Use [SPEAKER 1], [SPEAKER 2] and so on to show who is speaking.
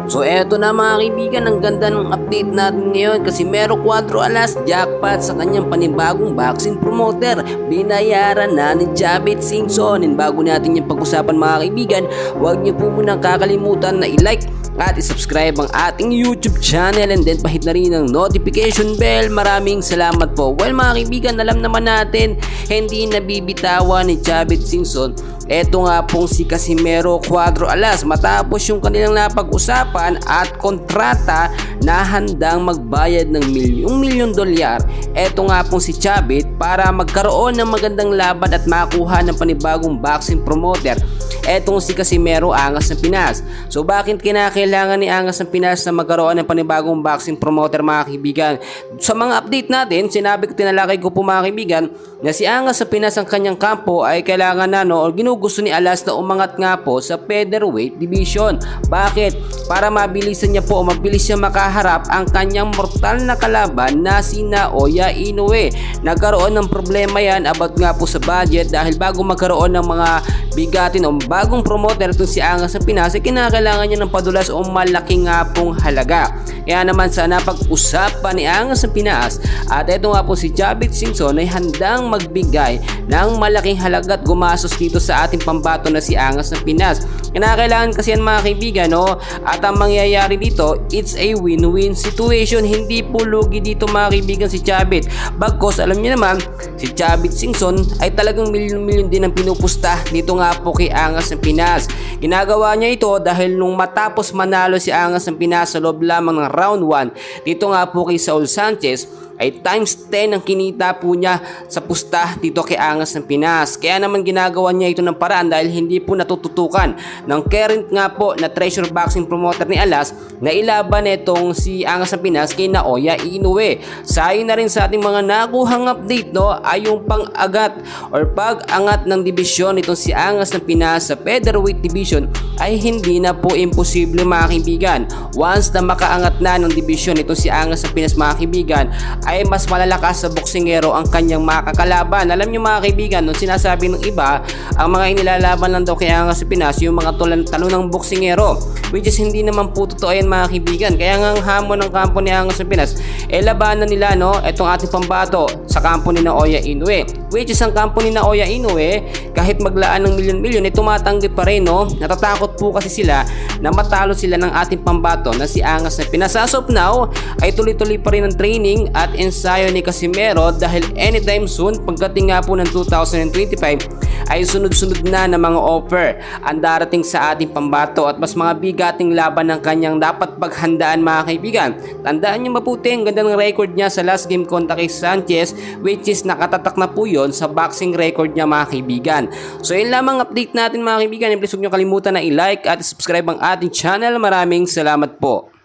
[SPEAKER 1] So eto na mga kaibigan, ang ganda ng update natin ngayon kasi Mero 4 Alas jackpot sa kanyang panibagong boxing promoter. Binayaran na ni Jabit Singson. And bago natin yung pag-usapan mga kaibigan, huwag niyo po munang kakalimutan na i-like at i-subscribe ang ating YouTube channel and then pahit na rin ang notification bell. Maraming salamat po. Well mga kaibigan, alam naman natin hindi nabibitawan ni Jabit Singson eto nga pong si Casimero 4 Alas matapos yung kanilang napag-usapan at kontrata na handang magbayad ng milyon dolyar. Eto nga pong si Jabit para magkaroon ng magandang laban at makuha ng panibagong boxing promoter. Etong si Casimero Angas ng Pinas. So bakit kinakailangan ni Angas ng Pinas na magkaroon ng panibagong boxing promoter mga kaibigan? Sa mga update natin, tinalakay ko po mga kaibigan na si Angas ng Pinas ang kanyang kampo ay kailangan na o ginugusto ni Alas na umangat nga po sa featherweight division. Bakit? Para mabilisan niya po o mabilis siya makaharap ang kanyang mortal na kalaban na si Naoya Inoue. Nagkaroon ng problema yan about nga po sa budget dahil bago magkaroon ng mga bigatin o bagong promoter itong si Angas ng Pinas ay kinakailangan niya ng padulas o malaking nga pong halaga. Kaya naman sa napag-usapan ni Angas ng Pinas at ito nga po si Jabit Singson ay handang magbigay ng malaking halaga at gumastos dito sa ating pambato na si Angas ng Pinas. Kinakailangan kasi yan mga kaibigan at ang mangyayari dito, it's a win-win situation. Hindi po lugi dito mga kaibigan si Jabit. Bagkos alam niyo naman si Jabit Singson ay talagang milyon-milyon din ang pinupusta dito nga po kay Angas ng Pinas. Ginagawa niya ito dahil nung matapos manalo si Angas ng Pinas sa loob lamang ng round 1 dito nga po kay Saul Sanchez ay times 10 ang kinita po niya sa pusta dito kay Angas ng Pinas. Kaya naman ginagawa niya ito ng paraan dahil hindi po natututukan ng current nga po na treasure boxing promoter ni Alas na ilaban itong si Angas ng Pinas kay Naoya Inoue. Sayo na rin sa ating mga nakuhang update ay yung pang-agat or pag-angat ng dibisyon itong si Angas ng Pinas sa featherweight division ay hindi na po imposible mga kaibigan. Once na makaangat na ng dibisyon itong si Angas ng Pinas mga kaibigan ay mas malalakas sa boksingero ang kanyang makakalaban. Alam nyo mga kaibigan, nung sinasabi ng iba, ang mga inilalaban lang daw kay Angas sa Pinas, yung mga talo ng boksingero. Which is hindi naman po totoo yan mga kaibigan. Kaya nga ang hamon ng kampo ni Angas sa Pinas, labanan nila itong ating pambato sa kampo ni Naoya Inoue. Which is ang kampo ni Naoya Inoue, kahit maglaan ng milyon-milyon, tumatanggi pa rin. Natatakot po kasi sila na matalo sila ng ating pambato na si Angas na Pinas. As of now, ay tuloy-tuloy pa rin ang training at ensayo ni Casimero dahil anytime soon pagdating nga po ng 2025 ay sunod-sunod na ng mga offer ang darating sa ating pambato at mas mga bigating laban ng kanyang dapat paghandaan mga kaibigan. Tandaan nyo mabuti ang ganda ng record niya sa last game kontra kay Sanchez, which is nakatatak na po yun sa boxing record niya mga kaibigan. So yun lamang update natin mga kaibigan. Please huwag nyo kalimutan na i-like at subscribe ang ating channel. Maraming salamat po.